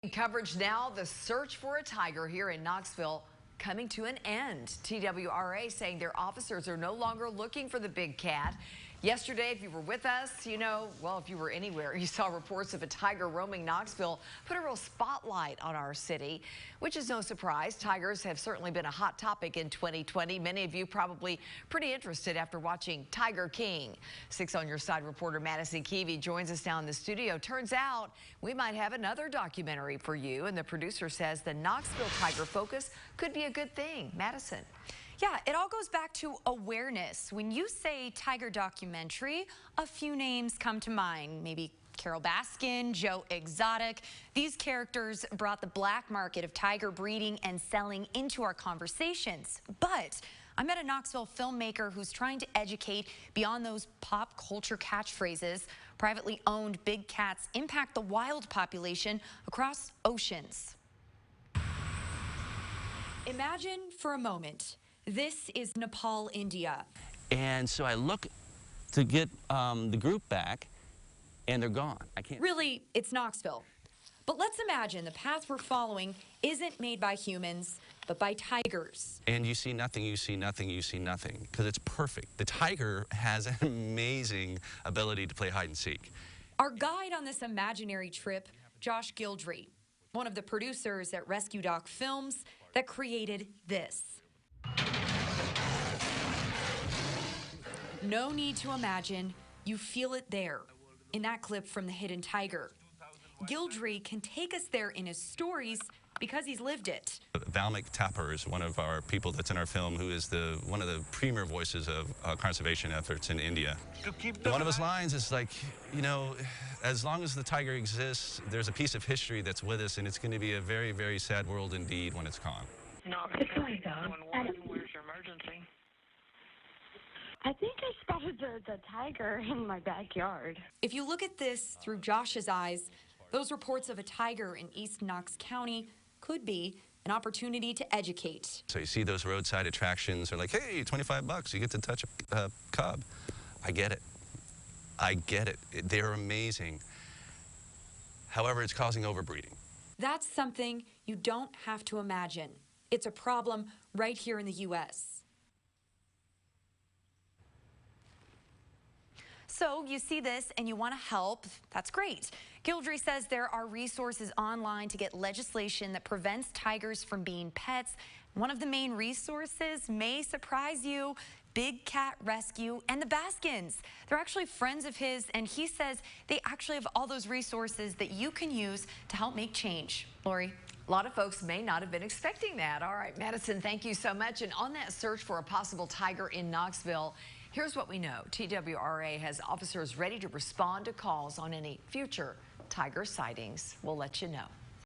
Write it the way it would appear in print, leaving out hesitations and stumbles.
Coverage now, the search for a tiger here in Knoxville coming to an end. TWRA saying their officers are no longer looking for the big cat. Yesterday, if you were with us, if you were anywhere, you saw reports of a tiger roaming Knoxville, put a real spotlight on our city, which is no surprise. Tigers have certainly been a hot topic in 2020. Many of you probably pretty interested after watching Tiger King. 6 on Your Side reporter Madison Keevy joins us now in the studio. Turns out we might have another documentary for you, and the producer says the Knoxville tiger focus could be a good thing. Madison. Yeah, it all goes back to awareness. When you say tiger documentary, a few names come to mind. Maybe Carol Baskin, Joe Exotic. These characters brought the black market of tiger breeding and selling into our conversations. But I met a Knoxville filmmaker who's trying to educate beyond those pop culture catchphrases. Privately owned big cats impact the wild population across oceans. Imagine for a moment, this is Nepal, India. And so I look to get the group back, and they're gone. I can't. Really, it's Knoxville. But let's imagine the path we're following isn't made by humans, but by tigers. And you see nothing, you see nothing, you see nothing, because it's perfect. The tiger has an amazing ability to play hide and seek. Our guide on this imaginary trip, Josh Gildry, one of the producers at Rescue Doc Films that created this. No need to imagine, you feel it there, in that clip from The Hidden Tiger. Gildry can take us there in his stories because he's lived it. Valmic Tapper is one of our people that's in our film who is one of the premier voices of conservation efforts in India. One of his lines is like, as long as the tiger exists, there's a piece of history that's with us, and it's going to be a very, very sad world indeed when it's gone. No, where's your emergency? I think I spotted the tiger in my backyard. If you look at this through Josh's eyes, those reports of a tiger in East Knox County could be an opportunity to educate. So you see those roadside attractions are like, hey, $25, you get to touch a cub. I get it. I get it. They're amazing. However, it's causing overbreeding. That's something you don't have to imagine. It's a problem right here in the U.S. So you see this and you want to help, that's great. Gildry says there are resources online to get legislation that prevents tigers from being pets. One of the main resources may surprise you, Big Cat Rescue and the Baskins. They're actually friends of his, and he says they actually have all those resources that you can use to help make change. Lori? A lot of folks may not have been expecting that. All right, Madison, thank you so much. And on that search for a possible tiger in Knoxville, here's what we know. TWRA has officers ready to respond to calls on any future tiger sightings. We'll let you know.